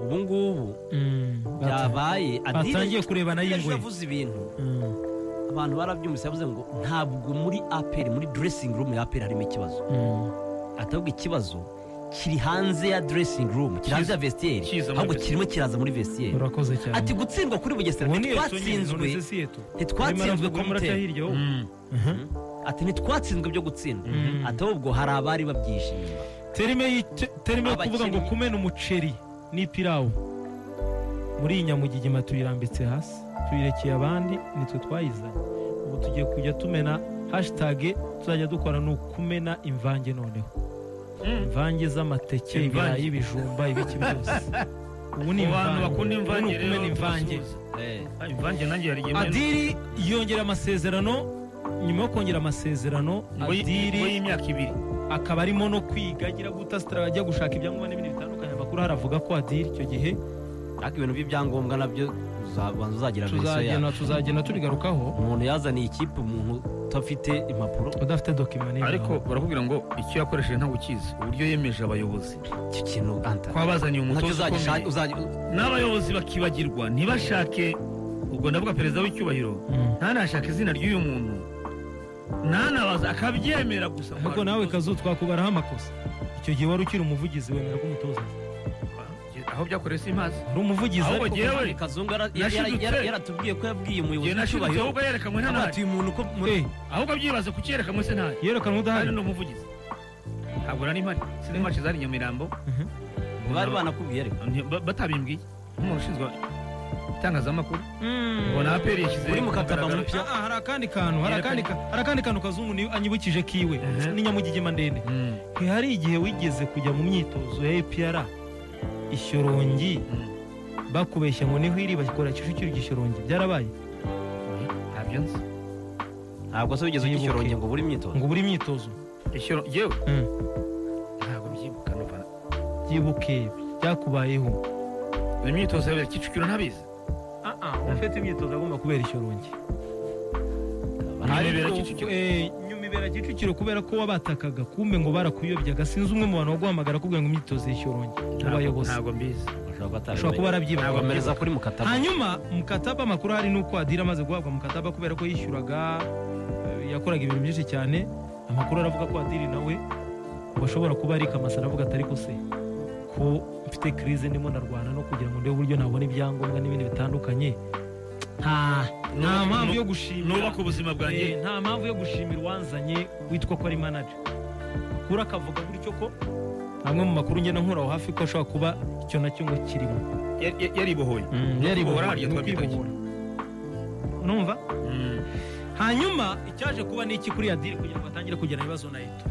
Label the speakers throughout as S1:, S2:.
S1: ubu ngubu byabaye
S2: batangiye kurebana y'ingwe
S1: yavuze ibintu abantu barabyumvise yavuze ngo ntabwo muri APR muri dressing room ya APR harimo ikibazo atabwo ikibazo kiri hanze ya dressing room kiri hanze ya vestiaire ahubwo kirimo kiraza muri vestiaire
S2: urakoze cyane
S1: ati gutsindwa kuri Bugesera ntitwatsinzwe ko
S2: hirya
S1: ati ntitwatsinzwe byo gutsindwa ati ahubwo hari abari babyishimiye
S2: terime yo kuvuga ngo kumena umuceri n'ipirawu muri iyi nyamugigima tuyirambitse hasi tuyirekeye abandi nitwe twayizanye ubu tugiye kujya tumena hashtag tuzajya dukora ni ukumena imvange noneho imvange z'amateke ibirayi ibijumba ibiki byose ubu ni
S3: abantu bakunda imvange rero
S2: kumena imvange
S3: imvange nanjye yari yemeye
S2: Adiri yongera amasezerano nyuma yo kongera amasezerano Adiri
S3: y'imyaka 2
S2: akaba arimo no kwiga agira gutasitara ajya gushaka ibyangombwa n'ibindi bitandukanye amakuru haravuga ko Adiri icyo gihe
S1: ariko ibintu by'ibyangombwa nabyo uzagira
S2: tuzagenda turigarukaho
S1: umuntu yazaniye ikipe umuntu utafite impapuro
S2: udafite document
S3: ariko barakubwira ngo icyo yakoresheje ntabwo ukizi uburyo yemeje abayobozi
S1: icyo kintu anta
S3: kwabazaniye umutoza n'abayobozi bakibagirwa ntibashake ubwo ndavuga perezida w'icyubahiro ntanashaka izina ry'uyu muntu ntanabaza akabyemera gusa
S2: ariko nawe kazu twakubaraho amakosa icyo gihe wari ukiri umuvugizi wemera ko umutoza
S3: aho byakoreye simazi
S2: ari umuvugizi
S3: ariko jewe
S1: Kazungu yaratubwiye ko yabwiye umuyobozi
S3: w'icyubahiro ahubwo yerekanwe
S1: ati umuntu ko
S3: ahubwo byibaze kucyerekanwe se ntayo
S2: yerekanwe udahari
S3: no umuvugizi ntabwo nari mpari sine match zari Nyamirambo
S1: bari banakubwiye ariko
S3: batabimbwiye nk'umuntu ushinzwe itangazamakuru ubona APR yashyize
S1: uri mu kataba muri pya
S2: hari akandi kantu Kazungu ni anyibukije kiwe ni nyamugigima ndende hari igihe wigeze kujya mu myitozo ya APR ishyorongi bakubeshya ngo niho iri bakora Kicukiro gishyorongi byarabaye
S3: ntabyo nzi
S1: ntabwo se wigeze ugishyorongi ngo buri myitozo
S3: ishyoro yewe ntabwo byibuka no bana
S2: byibuke byakubayeho
S3: imyitozo ya Kicukiro ntabizi
S2: ufite imyitozo agomba kubera ishyorongi nyumibera Kicukiro kubera ko wabatakaga kumbe ngo barakuyobyaga sinzi umwe mu bantu waguhamagara kubwira ngo imyitozo y'ishyorongi abayobozi
S3: ntabwo mbizi
S2: ushobora kuba arabyibaga
S1: bamereza kuri mukataba
S2: hanyuma mukataba amakuru hari nuko Adira amaze guhabwa mukataba kubera ko yishyuraga yakoraga ibintu byinshi cyane amakuru aravuga ko Adiri nawe bashobora kuba ari kamasara avuga atari ko se ko mfite crise ndimo ndarwana no kugira ngo ndebe uburyo nabona ibyangombwa n'ibindi bitandukanye nta mpamvu yo gushimira
S3: nubaka ubuzima bwanjye
S2: nta mpamvu yo gushimira uwanzanye witwa ko ari manager kuri akavuga gutyo ko amwe mu makuru ngenda nkura aho hafi ko ashobora kuba icyo nacyo ngo kirimo
S3: yaribohoye
S2: numva hanyuma icyaje kuba n'iki kuri Adiri kugira ngo atangire kugirana ibibazo na Eto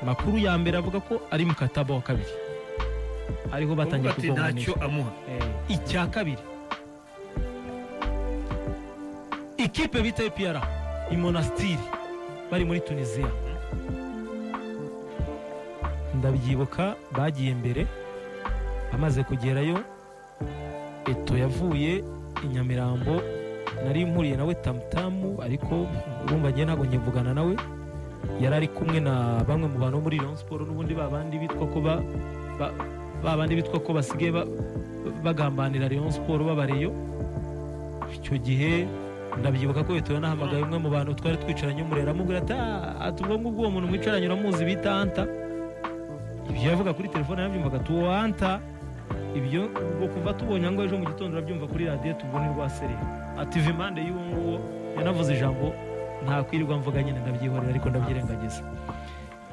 S2: makuru ya mbere avuga ko ari mu kataba wa kabiri ariho batangiye kugomba
S3: ntacyo amuha
S2: icya kabiri ikipe bita APR imonastiri bari muri Tunisia ndabyibuka bagiye mbere amaze kugerayo Eto yavuye Inyamirambo nari mpuriye nawe tamtamu ariko urumva ngiye ntabwo ngivugana nawe yari ari kumwe na bamwe mu bantu muri Rayon Sport n'ubundi babandi bitwa ko basigaye bagambanira Rayon Sport babareyo icyo gihe ndabyibuka ko Eto yanahamagaye umwe mu bantu twari twicaranye umurera amubwira ati ubwo ngubwo uwo muntu mwicaranye uramuzi bita Anta ibyo yavuga kuri telefone yabyumvaga tuwo Anta ibyo ubwo kuva tubonye ngo ejo mu gitondo urabyumva kuri radio tubone rwaserera ati vimande y'uwo nguwo yanavuze ijambo nta kwirirwa mvuga nyine ndabyihorera ariko ndabyirengagiza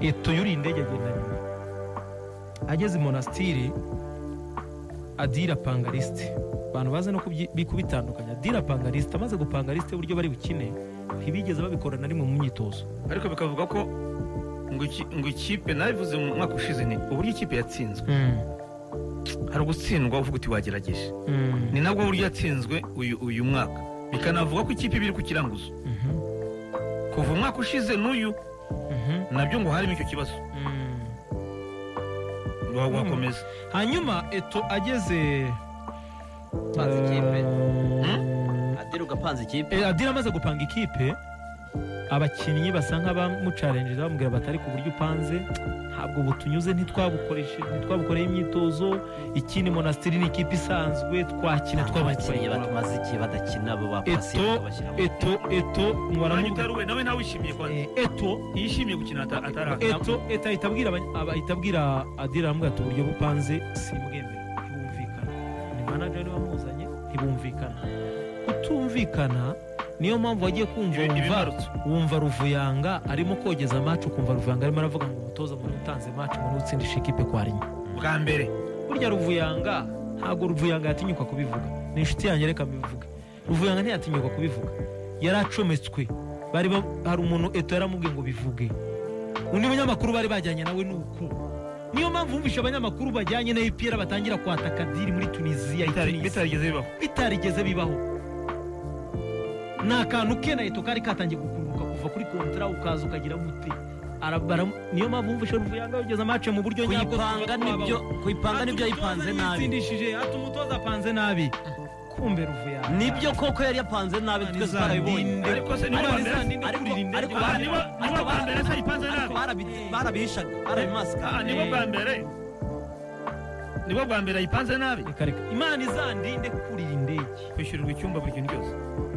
S2: Eto yuri indege agenda nyuma ageze monastiri Adira panga liste abantu baze no kubitandukanya Adira panga liste amaze gupanga liste uburyo bari bukine ntibigeze babikora na rimwe mu myitozo
S3: ariko bikavuga ko ngo ikipe nabivuze mu mwaka ushize ni uburyo ikipe yatsinzwe hari ugutsindwa uvuga uti wagerageje ni nabwo buryo yatsinzwe uyu mwaka bikanavuga ko ikipe biri ku kiranguzo kuva umwaka ushize n'uyu nabyo ngo harimo icyo kibazo wakomeza
S2: hanyuma Eto ageze
S1: panze ikipe Adira ugapanze ikipe
S2: Adira amaze gupanga ikipe abakinnyi basa nk'abamucarenjeza bamubwira batari ku buryo upanze ntabwo butunyuze ntitwabukoreye imyitozo. Ikindi Monastir ni ikipe isanzwe twakina
S1: abakinnyi batumaze igihe badakina abo bapasiye bashyiramo
S2: eto
S3: nawe nawe wishimiye kwanza
S2: eto
S3: yishimiye gukina atari
S2: eto ahita abwira Adira aramubwira ati uburyo bupanze simbwemera ntibumvikana. Ni manager niwe wamuzanye ntibumvikana. Kutumvikana niyo mpamvu wagiye wumva Ruvuyanga arimo kogeza match, ukumva Ruvuyanga arimo aravuga ngo umutoza muri utanze match muri utsindisha ikipe kwa rimwe
S3: bwa mbere.
S2: Burya Ruvuyanga ntabwo Ruvuyanga yatinyuka kubivuga, ni inshuti yanjye reka mbivuge. Ruvuyanga ntiyatinyuka kubivuga, yaracometswe. Hari umuntu eto yaramubwiye ngo bivuge, undi munyamakuru bari bajyanye nawe nuko. Niyo mpamvu wumvisha abanyamakuru bajyanye na EPR batangira kwataka Diri muri Tunisia bitarigeze bibaho. Nakantu ke na eto kari katangiye gukuruka kuva kuri kontra ukaza ukagira muti niyo mpamvu wumvisha Ruvuyanga yogeza match mu buryo nyabwo.
S1: Kuyipanga nibyo yipanze nabi,
S2: tsindishije ati umutoza apanze nabi. Kumbe Ruvuyanga
S1: nibyo koko yari yapanze nabi, twese twarabibonye.
S3: Ariko se nibo bwa mbere se yipanze nabi,
S1: barabihishaga barabimasika.
S3: Nibo bwa mbere yipanze nabi.
S2: Imana izandinde kurira indege,
S3: kwishyurirwa icyumba buri kintu cyose.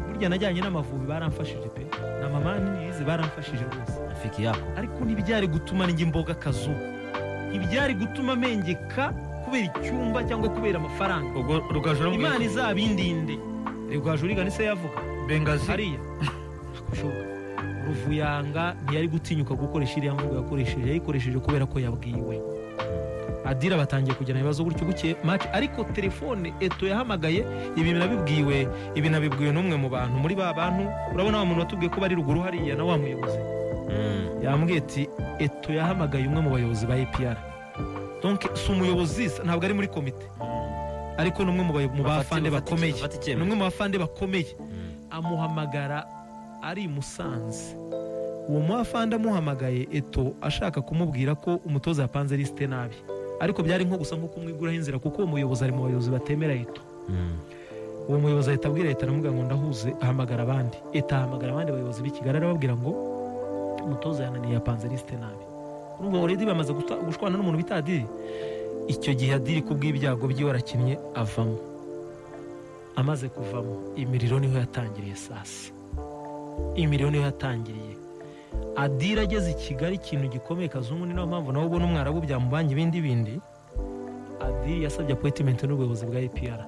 S2: Burya najyanye n'Amavubi baramfashije pe, na mama nize baramfashije rwose
S1: afiki yako.
S2: Ariko ntibyari gutuma ninjye imboga kazu, ntibyari gutuma mengeka kubera icyumba cyangwa kubera amafaranga.
S3: Ubwo Rugajuru
S2: Imana izabindinde. Rugajuru igana se yavuga
S3: Bengazi
S2: hariya akushoka. Ruvuyanga ntiyari gutinyuka gukoresha iriya mvugo yayikoresheje kubera ko yabwiwe. Adira batangiye kugena ibibazo gutyo buke match, ariko telefone eto yahamagaye ibi nabibwiwe n'umwe mu bantu muri ba bantu. Urabona wa muntu watubwiye ko bari ruguru hariya na wa muyobozi yambwiye ati eto yahamagaye umwe mu bayobozi ba EPR. Donc si umuyobozi ntabwo ari muri komite, ariko n'umwe mu bafande bakomeye, n'umwe mu bafande bakomeye amuhamagara ari Musanze. Uwo mwafande amuhamagaye eto ashaka kumubwira ko umutoza yapanze liste nabi, ariko byari nko gusa nko kumwiguraho inzira, kuko uwo muyobozi ari mu bayobozi batemera eto. Uwo muyobozi ahita abwira eto aramubwira ngo ndahuze, ahamagara abandi. Eto ahamagara abandi bayobozi b'i Kigali arababwira ngo umutoza yananiye yapanze liste nabi. Urumva already bamaze gushwana n'umuntu bita Adiri. Icyo gihe Adiri kubw'ibyago byiwe arakinnye avamo. Amaze kuvamo imiriro niho yatangiriye sasa. Imiriro niho yatangiriye. Adira ageze i Kigali ikintu gikomeye Kazungu, ni nayo mpamvu nawe ubona umwarabu byamubanye ibindi. Adiri yasabye appointment n'ubuyobozi bwa EPR.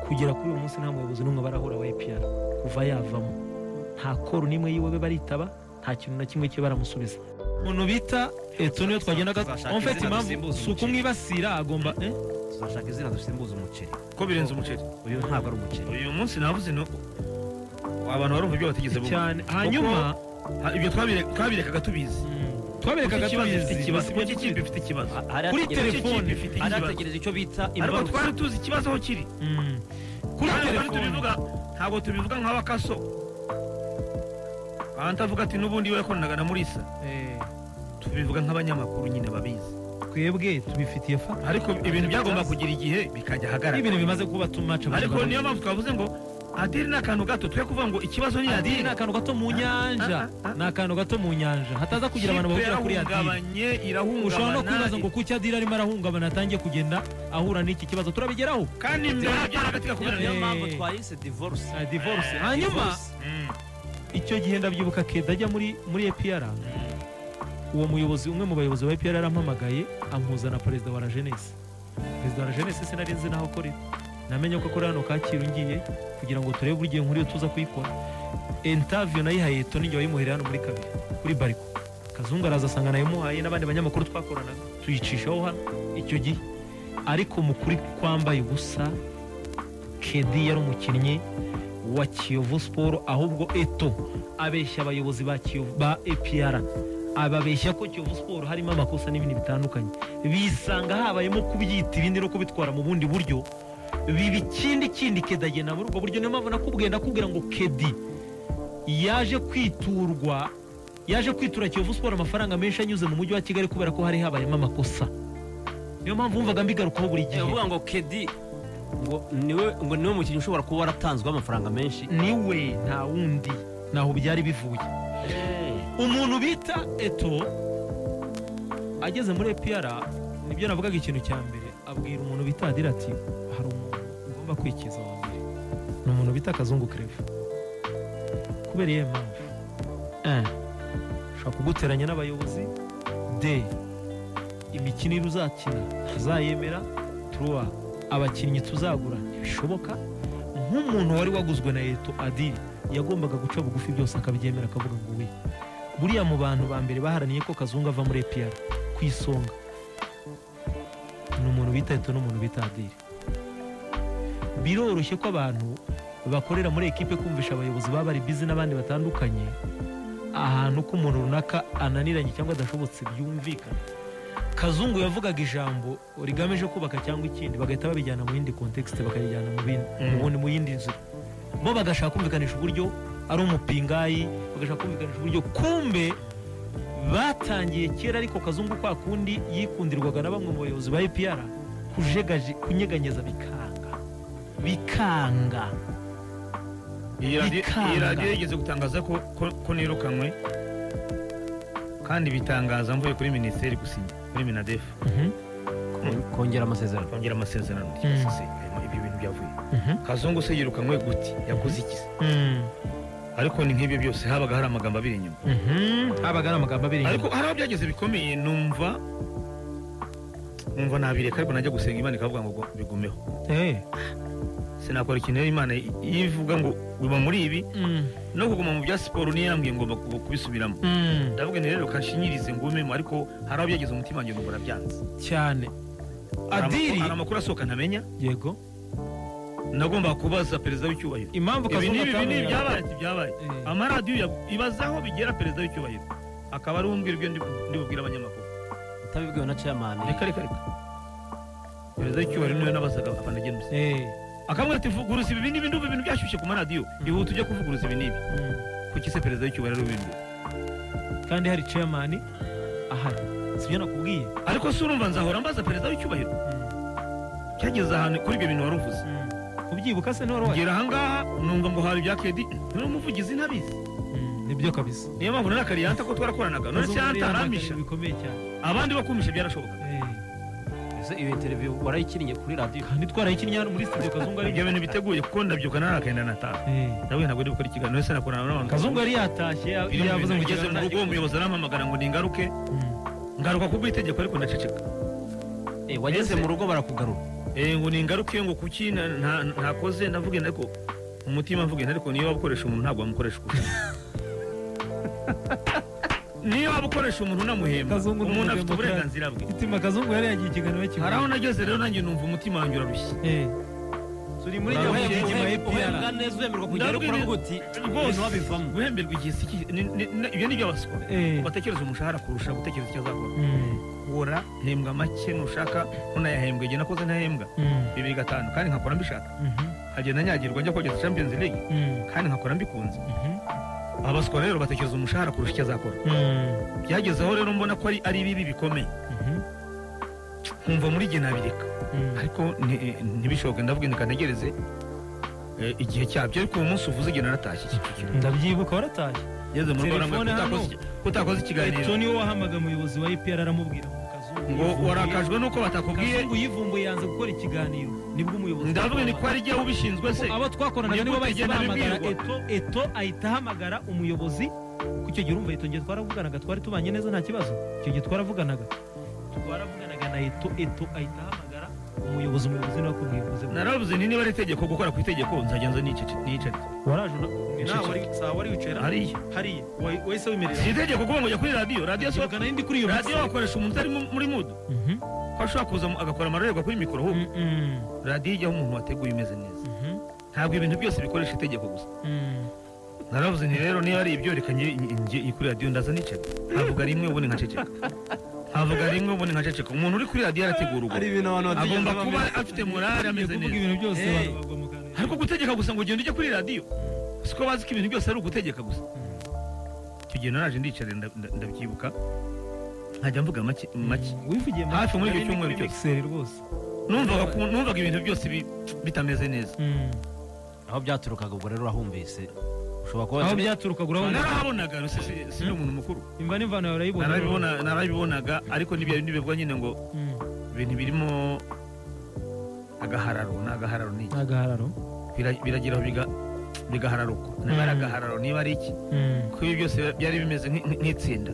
S2: Kugera kuri uyu munsi nta muyobozi n'umwe barahura wa EPR kuva yavamo. Nta koru nimwe yiwe baritaba, nta kintu na kimwe cyo baramusubiza. Umuntu bita eto niyo twagendaga en fait impamvu suko mwibasira agomba
S1: tuzashaka izina dusimbuza umuceri
S3: ko birenze umuceri.
S1: Uyu ntabwo ari umuceri.
S3: Uyu munsi navuze no abantu barumva ibyo batigeze bo
S2: cyane. Hanyuma
S3: ibyo twabirekaga tubizi.
S2: Twabirekaga tubizi
S3: ikibazo cy'ikipe ifite ikibazo
S2: kuri telefone.
S1: Arategereza icyo bita
S3: ariko twari tuzi ikibazo aho kiri
S2: kuri telefone.
S3: Ntabwo tubivuga nk'abakaso. Antavuga ati n'ubundi we yakoranaga na Murisa. Tubivuga nk'abanyamakuru nyine babizi.
S2: Twebwe tubifitiye fa.
S3: Ariko ibintu byagomba kugira igihe bikajya hagarara.
S2: Ibintu bimaze kuba tumaca.
S3: Ariko niyo mpamvu twavuze ngo Adiri n'akantu gato, twe kuvuga ngo ikibazo ni Adiri
S2: n'akantu gato mu nyanja. N'akantu gato mu nyanja. Hataza kugira abantu bavugira kuri Adiri. Ushobora no kwibaza ngo kuki Adiri arimo arahungabana atangiye kugenda ahura n'iki kibazo. Turabigeraho.
S3: Kandi byaragatika kubera
S1: niyo mpamvu twayise divorce.
S2: Hanyuma icyo gihe ndabyibuka Keda ajya muri EPR. Uwo muyobozi umwe mu bayobozi ba EPR arampamagaye ampuza na perezida wa la Jeunesse. Perezida wa la Jeunesse sinarinzi naho akorera. Namenye ko akora hano Kacyiru ngiye kugira ngo turebe buryo nkuriyo tuza kuyikora. Interview nayihaye eto ninjye wayimuhereye hano muri kabiri kuri Bariko. Kazungu araza asanga nayimuhaye n'abandi banyamakuru twakoranaga tuyicishaho hano icyo gihe. Ariko mu kuri kwambaye ubusa Kedi yari umukinnyi wa Kiyovu Sport, ahubwo eto abeshya abayobozi ba Kiyovu ba EPR. Ababeshya ko Kiyovu Sport harimo amakosa n'ibindi bitandukanye, bisanga habayemo kubyita ibindi no kubitwara mu bundi buryo bibi. Kindi Kedagena muri ubwo buryo. Niyo mpamvu nakubwira ngo Kedi yaje kwitura Kiyovu Sport amafaranga menshi anyuze mu mujyi wa Kigali kubera ko hari habayemo amakosa. Niyo mpamvu wumvaga mbigarukaho buri gihe.
S1: Uvuga ngo Kedi ngo niwe mukinnyi ushobora kuba waratanzwe amafaranga menshi.
S2: Niwe nta wundi, naho byari bivuye. umuntu bita Eto ageze muri APR nibyo navugaga ikintu cya mbere abwira umuntu bita Adira ati hari umuntu ugomba kwikiza wa mbere ni umuntu bita Kazungu Claver kubera iyo mpamvu ushobora kuguteranya n'abayobozi imikinire uzakina tuzayemera turuwa abakinnyi tuzagura ntibishoboka nk'umuntu wari waguzwe na Eto Adiri yagombaga guca bugufi byose akabyemera akavuga ngo we buriya mu bantu ba mbere baharaniye ko Kazungu ava muri APR ku isonga ni umuntu bita Eto n'umuntu bita Adiri. Biroroshye ko abantu bakorera muri ekipe kumvisha abayobozi baba bari busy n'abandi batandukanye ahantu ko umuntu runaka ananiranye cyangwa adashobotse byumvikana. Kazungu yavugaga ijambo rigamije kubaka cyangwa ikindi bagahita babijyana mu yindi context bakayijyana mu bindi ubundi mu yindi nzira bo bagashaka kumvikanisha uburyo ari umupingayi bagashaka kumvikanisha uburyo kumbe batangiye kera ariko Kazungu kwa kundi yikundirwaga na bamwe mu bayobozi ba APR kunyeganyeza bikanga
S3: iyi radiyo yigeze gutangaza ko nirukanwe kandi bitangaza mvuye kuri minisiteri gusinya kuri Minadef
S1: kongera amasezerano
S3: ibi bintu byavuye Kazungu se yirukanwe guti yakoze iki ariko ni nk'ibyo byose habaga hari amagambo abiri inyuma ariko hari aho byageze bikomeye numva nabireka ariko najya gusenga Imana ikavuga ngo bigumeho sinakora ikintu Imana yivuga ngo biba muri ibi no kuguma mu bya siporo niyo yambwiye ngomba kubisubiramo ndavuga ni rero kashinyirize ngumemo ariko hari aho byageze umutima wanjye ngo byanze cyane Adiri hari amakuru asohoka ntamenya
S2: yego
S3: nagomba kubaza perezida w'icyubahiro
S2: impamvu Kazungu
S3: ibi byabaye amaradiyo ibazaho bigera perezida w'icyubahiro akaba ari umbwira ibyo ndibubwira abanyamakuru
S1: utabibwiwe na chairman
S3: reka perezida w'icyubahiro niwe nabazaga afana James akamwe ati vuguruza ibi bintu byashyushye ku maradiyo ihuta ujya kuvuguruza ibi nibi kuki se perezida w'icyubahiro w'ibindi
S2: kandi hari chairman ahari sibyo nakubwiye
S3: ariko se urumva nzahora mbaza perezida w'icyubahiro cyageze ahantu kuri ibyo bintu wari uvuze
S2: ubyibuka se n'uwari
S3: ngera ahangaha numva ngo hari ibya Kedi niwe muvugizi ntabizi
S2: nibyo kabisa
S3: niyo mpamvu nari Kariyanta ko twarakoranaga none se yantaramisha
S2: bikomeye cyane
S3: abandi bakumisha byarashoboka
S1: iyo interview warayikinnye kuri radio
S2: kandi twarayikinnye hano muri studio Kazungu ari
S3: ibyo bintu biteguye kuko ndabyuka narakenda nataha nawe ntabwo ndi gukora ikiganiro se nakorana n'abantu
S2: Kazungu yari yatashye
S3: yavuze ngo ugeze mu rugo umuyobozi arampamagara ngo ningaruke ngaruka kubwo itegeko ariko ndaceceka
S1: wageze mu rugo barakugarura
S3: ngo ningaruke ngo kuki ntakoze ndavuge ariko umutima mvuge ariko niyo wabukoresha umuntu ntabwo wamukoresha uko niyo waba ukoresha umuntu unamuhemba umuntu afite uburenganzira bwe
S2: itima Kazungu yari yagiye ikiganiro kimwe
S3: hari aho nageze rero nanjye numva umutima wanjye urarushye
S2: turi muri
S1: uhembwa neza uhemerwa kugera ukora guti rwose wabivamo
S3: guhemberwa igihe ibyo ni byo abaswa batekereza umushahara kurusha gutekereza icyo azakora wora hembwa make nushaka unayahembwa igihe nakoze ntahembwa 2-5 kandi nkakora mbishaka hagenda nyagirwa njya kogeza Champions League kandi nkakora mbikunze abaswa rero batekereza umushahara kurusha icyo azakora byagezeho rero mbona ko ari bibi bikomeye nkumva muri gihe nabireka ariko ntibishoboke ndavuga ntegereze igihe cyabyo ariko uwo munsi uvuze igihe naratashye
S2: ndabyibuka waratashye
S3: yeze mu Rwanda kutakoze ikiganiro
S2: Eto niwe wahamaga umuyobozi wa APR aramubwira
S3: ngo warakajwe nuko batakubwiye
S2: uyivumbuye yanze gukora ikiganiro nibwo umuyobozi
S3: ndavuga ni ko ari jya ubishinzwe se
S2: abo twakoranaga nibo bahise bahamagara Eto ahita ahamagara umuyobozi ku icyo gihe urumva Eto ngiye twaravuganaga twari tubanye neza nta kibazo icyo gihe twaravuganaga na Eto ahita ahamagara umuyobozi niwe akubwiye
S3: naravuze niba ari itegeko gukora ku itegeko nzagenza nicare
S2: waraje wari wicara hariya wese wimerera
S3: si itegeko kuba ngo ujya kuri radiyo
S2: sohokana n'indi kuri iyo
S3: radiyo wakoresha umuntu utari muri mudu ko ashobora kuza agakora amarorerwa kuri mikoro ahubwo radiyo ijyaho umuntu wateguye umeze neza ntabwo ibintu byose bikoresha itegeko gusa naravuze nti rero niba ari ibyo reka njye kuri radiyo ndaza nicare nkavuga rimwe ubundi nkaceceka umuntu uri kuri radiyo arategura ubwo agomba kuba afite morale ameze neza ariko gutegeka gusa ngo ugende ujye kuri radiyo siko bazi ko ibintu byose ari ugutegeka gusa icyo gihe naraje ndicare ndabyibuka nkajya mvuga make hafi muri icyo cyumweru cyose numvaga ibintu byose bitameze neza
S1: aho byaturukaga ubwo rero urahumvise ushobora kuba
S2: aho byaturukaga urabona
S3: narahabonaga si umuntu mukuru
S2: imva n'imvano yawe urayibona
S3: narabibonaga ariko nibyo nyine ngo ibintu birimo agahararo ni iki
S2: agahararo
S3: biragira bigahararuka niba ari agahararo niba ari iki kuko ibi byose byari bimeze nk'itsinda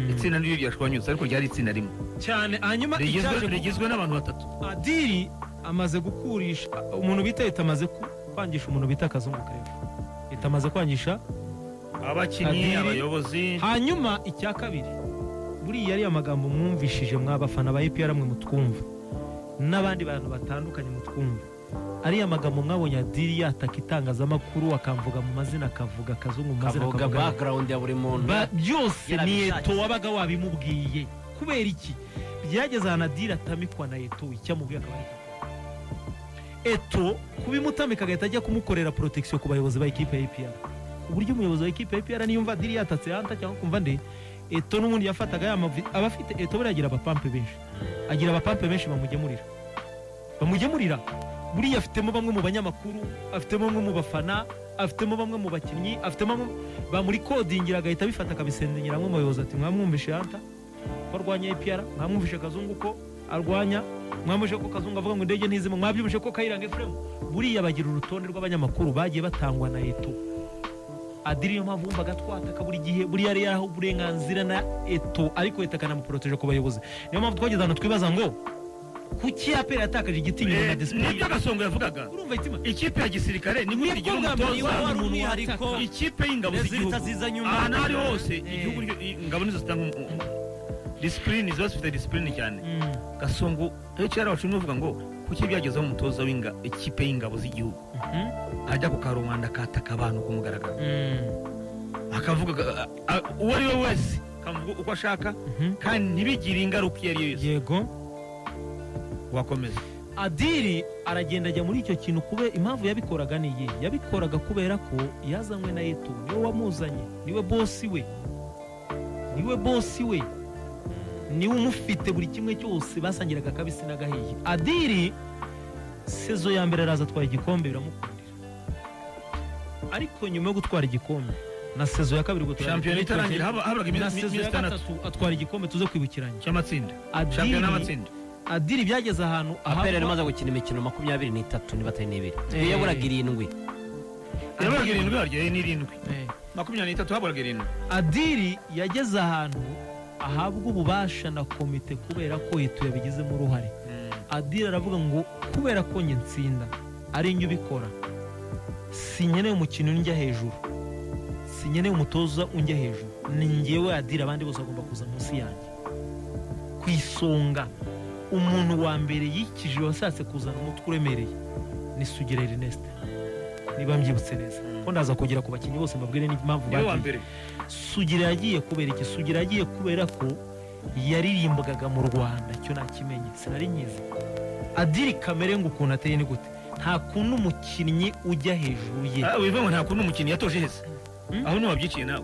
S3: itsinda niryo ryashwanyutse ariko ryari itsinda rimwe
S2: cyane hanyuma
S3: rigizwe n'abantu batatu.
S2: Adiri amaze gukurisha umuntu bita amaze kwangisha umuntu bita Kazungu Claver amaze kwangisha
S3: abakinnyi abayobozi.
S2: Hanyuma icya kabiri buriya yari amagambo mwumvishije mwabafana ba EPR mwe mutwumva n'abandi bantu batandukanye mutwumva ariya magambo mwabonye Adiri yataka itangazamakuru akamvuga mu mazina akavuga Kazungu mu mazina
S1: akavuga background ya buri muntu
S2: byose ni Eto wabaga wabimubwiye kubera iki byageze ahantu Adiri atamikwa na Eto icyamubwiye akaba ari Eto kubimutamika agahita ajya kumukorera protection ku bayobozi ba equipe ya EPR uburyo umuyobozi wa equipe ya EPR niyumva Adiri yatatse hanta cyangwa kumva nde Eto n'ubundi yafataga yamavi abafite Eto baragira abapampe benshi agira abapampe benshi bamugemurira buriya afitemo bamwe mu banyamakuru afitemo bamwe mu bafana afitemo bamwe mu bakinnyi afitemo bamuri codingira agahita bifata akabisendera mu bayobozi ati mwamwumvishe hanta ko arwanya EPR mwamwumvishe Kazungu ko arwanya mwamuje ko Kazungu avuga ngo ndege ntizimo mwabyumvishe ko Kayiranga Ephraim buriya bagira urutonde rw'abanyamakuru bagiye batangwa na Eto Adiri yo mavumba gatwataka buri gihe buri yari yaho uburenganzira na Eto ariko Eto akanamuproteje ku bayobozi niyo mpamvu twageze hano twibaza ngo kuki APR yatakaje igitinyiro na discipline
S3: nibyo Gasongo yavugaga
S2: urumva itima
S3: ikipe ya gisirikare ni gute igira umutoza ikipe y'ingabo z'igihugu ahantu ari hose igihugu ingabo nizo zitanga discipline zose zifite discipline cyane Gasongo EPR abacunyi bavuga ngo kuki byagezeho umutoza w'inga ikipe y'ingabo z'igihugu ajya ku karumanda kataka abantu kumugaragara akavuga uwo ari we wese kavuga uko ashaka kandi ntibigire ingaruka iyo ari yo yose
S2: yego
S3: wakomeza
S2: Adiri aragenda ajya muri icyo kintu kube impamvu yabikoraga niye yabikoraga kubera ko yazanywe na Eto niwe wamuzanye niwe boss we niwe umufite buri kimwe cyose basangiraga kabisi n'agahiye Adiri sezo ya mbere araza atwara igikombe biramukundira ariko nyuma yo gutwara igikombe na sezo ya kabiri gutwara
S3: champion itarangira haburaga iminsi
S2: gatatu atwara igikombe tuze kwibukiranya
S3: cy'amatsinda champion n'amatsinda
S2: Adiri byageze ahantu
S1: APR yamaze gukina imikino 23 niba atari n'ibiri yaburaga 7
S3: yaburaga 7 harya ni 7 23 haburaga 7
S2: Adiri yageze ahantu ahabwa ububasha na komite kubera ko Eto yabigizemo uruhare Adiri aravuga ngo kubera ko njye nsinda ari njye ubikora sinyeneye umukino njya hejuru sinyeneye umutoza unjya hejuru ni njyewe Adiri abandi bose bagomba kuza munsi yanjye kwisonga umuntu wa mbere yikije wasatse kuzana umutwe uremereye ni Sugira Ernest niba mbyibutse neza ko ndaza kugera ku bakinnyi bose mbabwire n'impamvu bagiye Sugira yagiye kubera iki Sugira yagiye kubera ko yaririmbwaga mu Rwanda cyo nakimenye sinari nyizi Adiri kamere ngo ukuntu ateye ni gute nta kuntu umukinnyi ujya hejuru ye
S3: wiva ngo nta kuntu umukinnyi yatoje heza aho ni wabyiciye nawe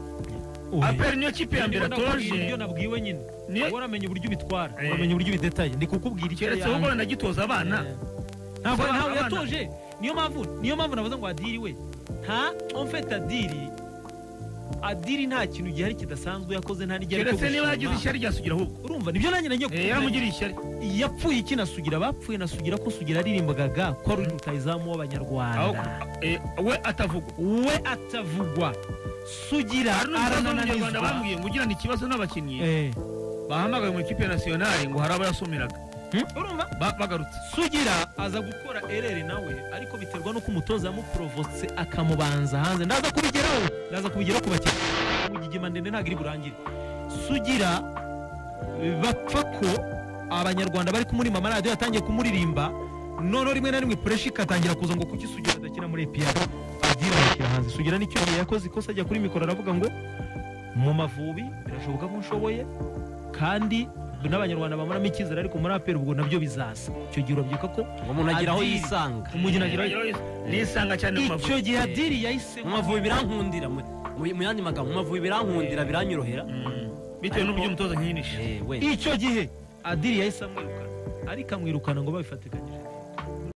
S3: APR niyo kipe ya mbere atoje
S2: ibyo nabwiwe nyine uramenye uburyo bitwara uramenye uburyo bidetaye ndi kukubwira icyo
S3: keretse ubwo nagitoza abana
S2: ntabwo yatoje niyo mpamvu navuze ngo Adiri we nta en fait Adiri nta kintu gihari kidasanzwe yakoze nta n'igihe ariko
S3: keretse niba yagize ishyari rya Sugira ahubwo
S2: urumva nibyo nanjye nagiye
S3: kuvuga yaramugiriye ishyari
S2: yapfuye iki na Sugira bapfuye na Sugira ko Sugira aririmbaga ko ari rutayizamu w'abanyarwanda
S3: we atavugwa
S2: Sugira
S3: arananizwa bambwiye ngo ugirana ikibazo n'abakinnyi bahamagaye mu ikipe nationale ngo hari abayasomeraga
S2: urumva
S3: bagarutse
S2: Sugira aza gukora erere nawe ariko biterwa no kumutoza muprovotse akamubanza hanze ndaza kubigeraho ku bakinnyi umugigima ndende ntago iri burangire Sugira bapfa ko abanyarwanda bari kumurima amaradiyo yatangiye kumuririmba none rimwe na rimwe pressure ikatangira kuza ngo kuki Sugira adakina muri EPR Adiri arakira hanze Sugira nicyo yakoze ikosa ajya kuri mikoro aravuga ngo mu Mavubi birashoboka ko nshoboye kandi n'abanyarwanda bamuramo icyizere ariko muri APR ubwo nabyo bizaza icyo gihe urabyuka ko
S1: umuntu agiraho yisanga
S3: nisanga cyane mu Mavubi
S2: icyo gihe Adiri yahise
S1: mu Mavubi birankundira mu yandi magambo mu Mavubi birankundira biranyorohera
S3: bitewe n'uburyo umutoza nkinisha
S2: icyo gihe Adiri yahise amwirukana ariko amwirukana ngo babifatikanye